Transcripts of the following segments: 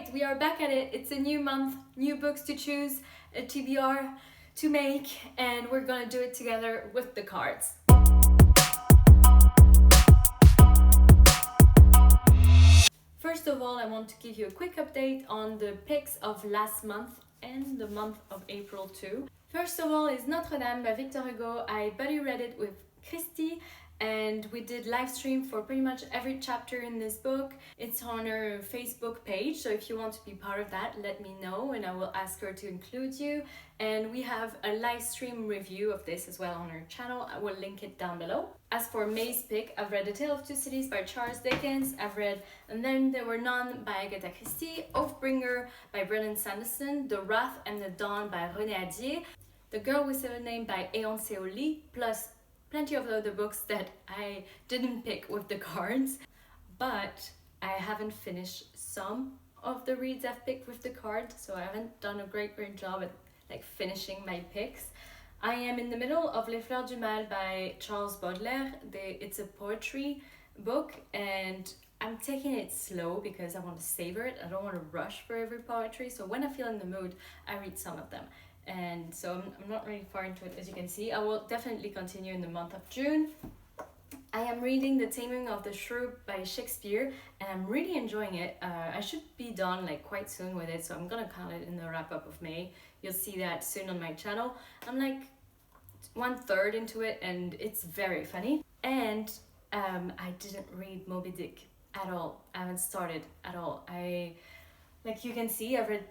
right, we are back at it. It's a new month, new books to choose, a TBR to make, and we're gonna do it together with the cards. First of all, I want to give you a quick update on the picks of last month and the month of April too. First of all is Notre Dame by Victor Hugo. I buddy read it with Christy and we did live stream for pretty much every chapter in this book. It's on her Facebook page, so if you want to be part of that, let me know and I will ask her to include you. And we have a live stream review of this as well on her channel. I will link it down below. As for May's pick, I've read A Tale of Two Cities by Charles Dickens. I've read And Then There Were None by Agatha Christie, Oathbringer by Brennan Sanderson, The Wrath and the Dawn by René Adier, The Girl with Seven Names by Eon Seoli, plus plenty of other books that I didn't pick with the cards, but I haven't finished some of the reads I've picked with the card, so I haven't done a great job at like finishing my picks. I am in the middle of Les Fleurs du Mal by Charles Baudelaire. It's a poetry book and I'm taking it slow because I want to savor it. I don't want to rush for every poetry, so when I feel in the mood, I read some of them. And so I'm not really far into it, as you can see. I will definitely continue in the month of June. I am reading The Taming of the Shrew by Shakespeare and I'm really enjoying it. I should be done like quite soon with it, so I'm gonna count it in the wrap up of May. You'll see that soon on my channel. I'm like 1/3 into it and it's very funny. And I didn't read Moby Dick at all. I haven't started at all. Like you can see, I've read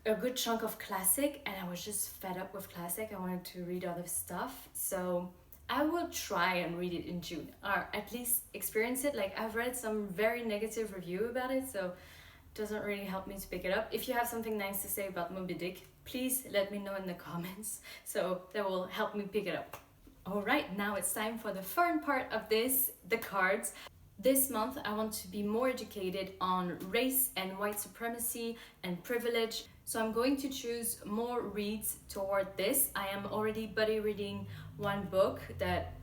a good chunk of classic and I was just fed up with classic. I wanted to read other stuff, so I will try and read it in June, or at least experience it. Like I've read some very negative review about it, so it doesn't really help me to pick it up. If you have something nice to say about Moby Dick, please let me know in the comments, so that will help me pick it up. All right, now it's time for the fun part of this, the cards. This month, I want to be more educated on race and white supremacy and privilege. So I'm going to choose more reads toward this. I am already buddy reading one book that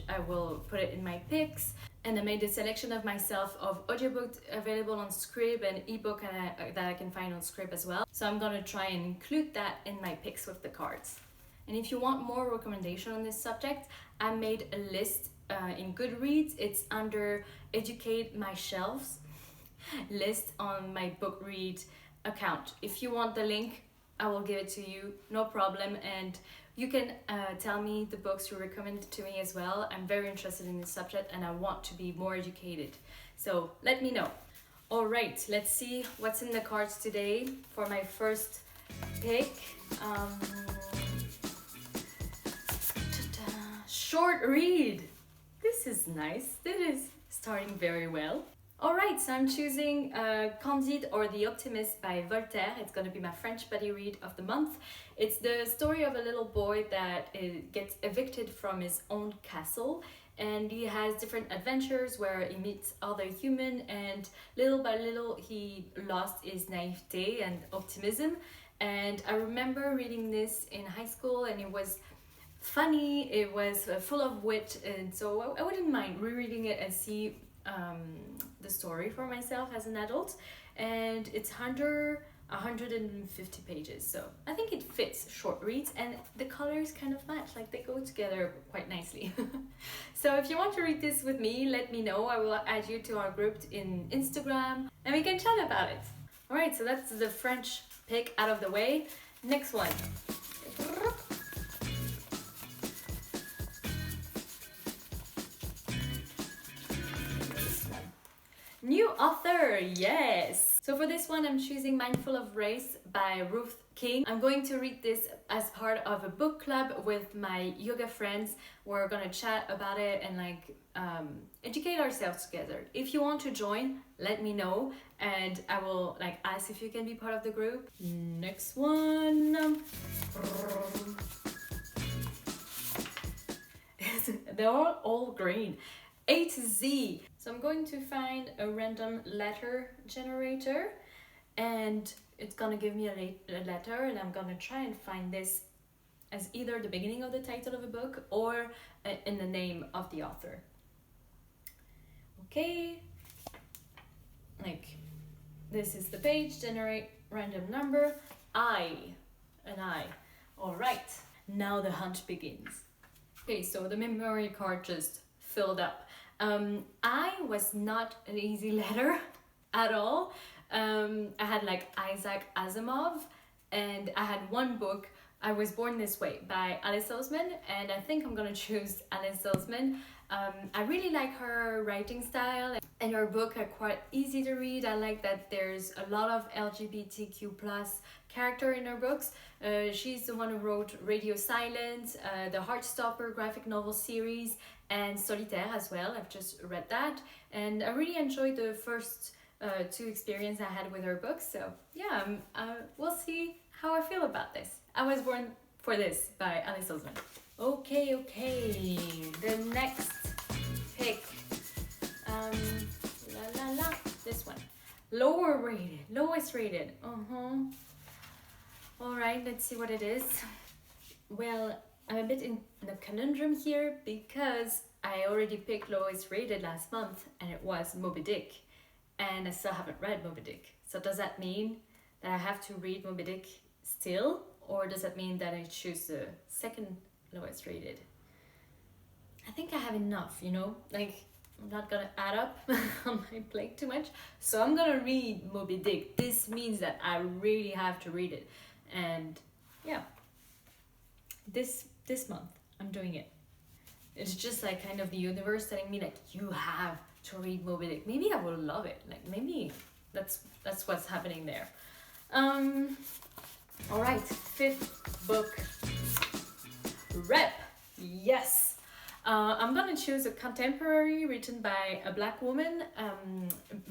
I will put it in my picks. And I made a selection of myself of audiobooks available on Scrib and ebook that I can find on Scrib as well. So I'm gonna try and include that in my picks with the cards. And if you want more recommendation on this subject, I made a list in Goodreads. It's under Educate My Shelves list on my book read account. If you want the link, I will give it to you, no problem. And you can tell me the books you recommend to me as well. I'm very interested in this subject and I want to be more educated. So let me know. All right, let's see what's in the cards today for my first pick. Short read. This is nice. This is starting very well. All right, so I'm choosing Candide or The Optimist by Voltaire. It's going to be my French buddy read of the month. It's the story of a little boy that gets evicted from his own castle, and he has different adventures where he meets other humans, and little by little he lost his naivete and optimism. And I remember reading this in high school and it was funny, it was full of wit, and so I wouldn't mind rereading it and see the story for myself as an adult. And it's under 150 pages, so I think it fits short reads and the colors kind of match, like they go together quite nicely. So if you want to read this with me, let me know. I will add you to our group in Instagram and we can chat about it. All right, so that's the French pick out of the way. Next one. New author, yes! So for this one, I'm choosing Mindful of Race by Ruth King. I'm going to read this as part of a book club with my yoga friends. We're gonna chat about it and like educate ourselves together. If you want to join, let me know and I will like ask if you can be part of the group. Next one. They're all green. A to Z. So I'm going to find a random letter generator and it's gonna give me a letter and I'm gonna try and find this as either the beginning of the title of a book or in the name of the author. Okay, like this is the page, generate random number, an I. All right, now the hunt begins. Okay, so the memory card just filled up. I was not an easy letter at all. I had like Isaac Asimov, and I had one book, I Was Born This Way by Alice Oseman, and I think I'm gonna choose Alice Oseman. I really like her writing style, and her books are quite easy to read. I like that there's a lot of LGBTQ plus character in her books. She's the one who wrote Radio Silence, the Heartstopper graphic novel series, and Solitaire as well. I've just read that, and I really enjoyed the first two experiences I had with her books. So yeah, we'll see how I feel about this. I Was Born for This by Alice Oseman. Okay, the next pick. This one. Lowest rated. Alright, let's see what it is. Well, I'm a bit in the conundrum here because I already picked lowest rated last month and it was Moby Dick. And I still haven't read Moby Dick. So does that mean that I have to read Moby Dick still? Or does that mean that I choose the second lowest rated? I think I have enough, you know? Like, I'm not gonna add up on my plate too much. So I'm gonna read Moby Dick. This means that I really have to read it. And yeah, this month I'm doing it. It's just like kind of the universe telling me like, you have to read Moby Dick. Maybe I will love it. Like maybe that's what's happening there. All right, fifth book. Rep. Yes. I'm gonna choose a contemporary written by a Black woman.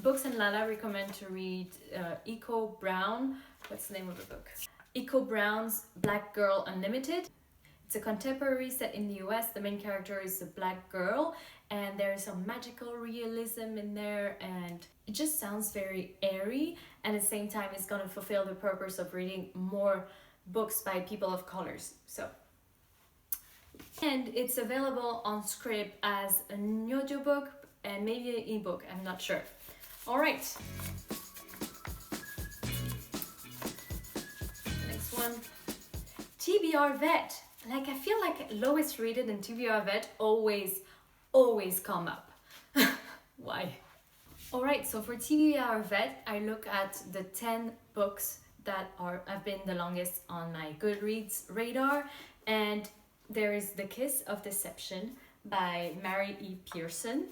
Books and Layla recommend to read Eco Brown. What's the name of the book? Eco Brown's Black Girl Unlimited. It's a contemporary set in the US. The main character is a Black girl, and there's some magical realism in there, and it just sounds very airy, and at the same time it's gonna fulfill the purpose of reading more books by people of colors. So, and it's available on Scribd as an audiobook and maybe an ebook, I'm not sure. All right. Next one, TBR Vet. Like I feel like lowest rated and TBR Vet always come up. Why? All right, so for TBR Vet, I look at the 10 books that have been the longest on my Goodreads radar, and there is The Kiss of Deception by Mary E. Pearson.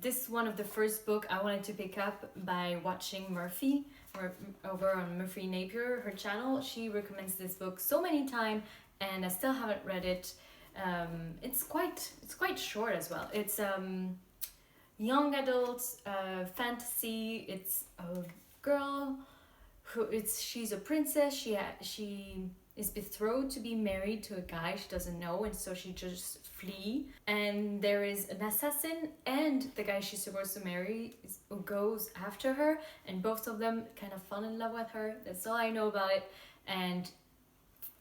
This is one of the first book I wanted to pick up by watching Murphy, or over on Murphy Napier, her channel. She recommends this book so many times, and I still haven't read it. It's quite short as well. It's young adult fantasy. It's a girl she's a princess. She is betrothed to be married to a guy she doesn't know, and so she just flee. And there is an assassin, and the guy she's supposed to marry who goes after her, and both of them kind of fall in love with her. That's all I know about it, and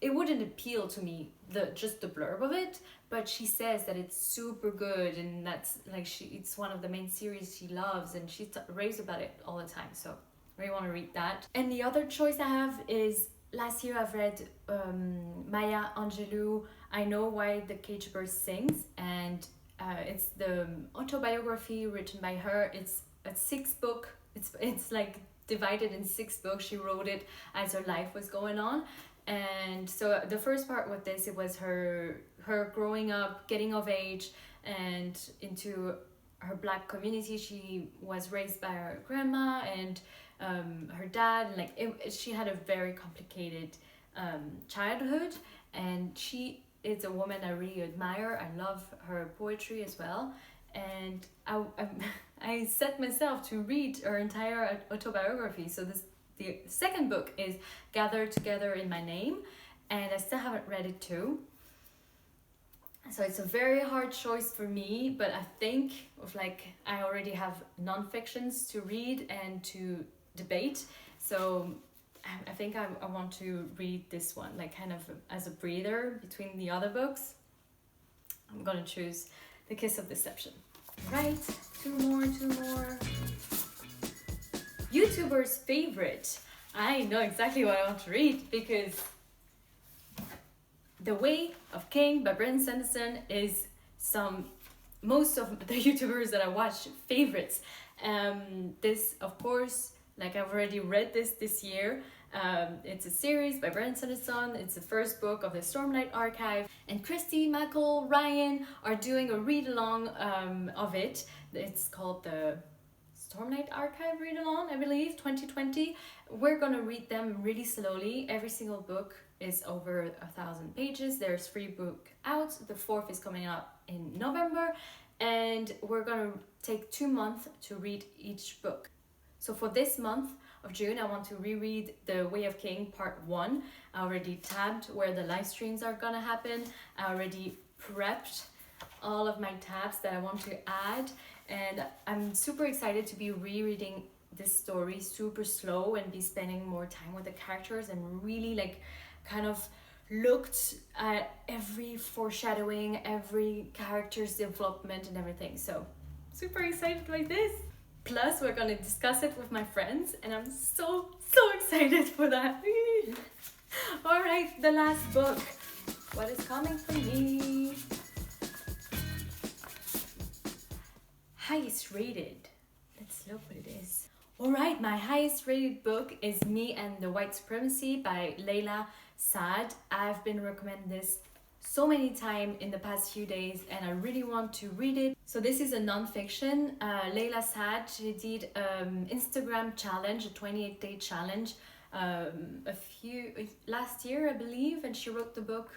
it wouldn't appeal to me, just the blurb of it, but she says that it's super good, and that's like it's one of the main series she loves, and she raves about it all the time. So I really want to read that. And the other choice I have is, last year I've read Maya Angelou, I Know Why the Cage Bird Sings, and it's the autobiography written by her. It's a 6-book, it's like divided in 6 books. She wrote it as her life was going on. And so the first part with this, it was her growing up, getting of age, and into her Black community. She was raised by her grandma and her dad. Like she had a very complicated childhood, and she is a woman I really admire. I love her poetry as well, and I set myself to read her entire autobiography. So the second book is Gathered Together in My Name, and I still haven't read it too. So it's a very hard choice for me, but I think I already have non-fictions to read and to debate. So I think I want to read this one, like kind of as a breather between the other books. I'm gonna choose The Kiss of Deception. Right, two more. YouTuber's favorite. I know exactly what I want to read because The Way of King by Brit is most of the YouTubers that I watch favorites. This, of course, like I've already read this year. It's a series by Brit. It's the first book of the Stormlight Archive, and Christy, Michael, Ryan are doing a read-along of it. It's called the Stormlight Archive read-along, I believe, 2020. We're gonna read them really slowly. Every single book is over 1,000 pages. There's 3 books out. The 4th is coming out in November, and we're gonna take 2 months to read each book. So for this month of June, I want to reread The Way of King Part 1. I already tabbed where the live streams are gonna happen. I already prepped all of my tabs that I want to add, and I'm super excited to be rereading this story super slow and be spending more time with the characters and really like kind of looked at every foreshadowing, every character's development and everything. So super excited like this. Plus we're gonna discuss it with my friends, and I'm so excited for that. All right, the last book. What is coming for me? Highest rated. Let's look what it is. All right, my highest rated book is Me and the White Supremacy by Layla, Saad. I've been recommended this so many times in the past few days, and I really want to read it. So this is a non-fiction. Layla Saad, she did Instagram challenge, a 28-day challenge last year, I believe, and she wrote the book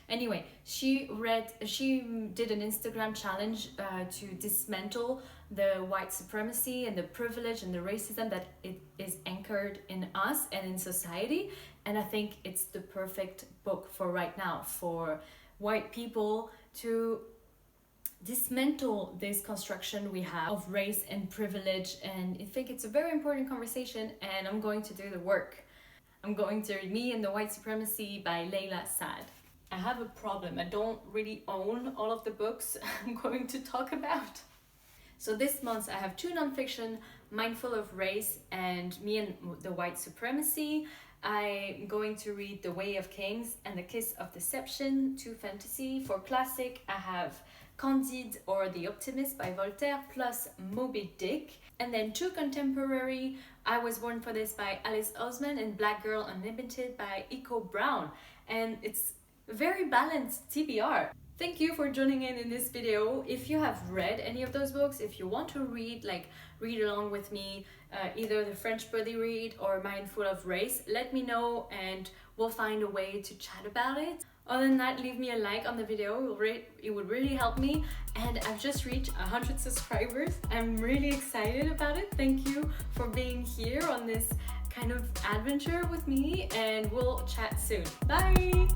anyway, she did an Instagram challenge to dismantle the white supremacy and the privilege and the racism that it is anchored in us and in society. And I think it's the perfect book for right now, for white people to dismantle this construction we have of race and privilege. And I think it's a very important conversation, and I'm going to do the work. I'm going to read Me and the White Supremacy by Layla Saad. I have a problem. I don't really own all of the books I'm going to talk about. So this month I have 2 nonfiction, Mindful of Race and Me and the White Supremacy. I'm going to read The Way of Kings and The Kiss of Deception, 2 fantasy. For classic, I have Candide or The Optimist by Voltaire, plus Moby Dick. And then 2 contemporary, I Was Born for This by Alice Oseman and Black Girl Unlimited by Echo Brown. And it's very balanced TBR. Thank you for joining in this video. If you have read any of those books, if you want to read along with me, either the French Buddy Read or Mindful of Race, let me know and we'll find a way to chat about it. Other than that, leave me a like on the video. It would really help me. And I've just reached 100 subscribers. I'm really excited about it. Thank you for being here on this kind of adventure with me, and we'll chat soon. Bye!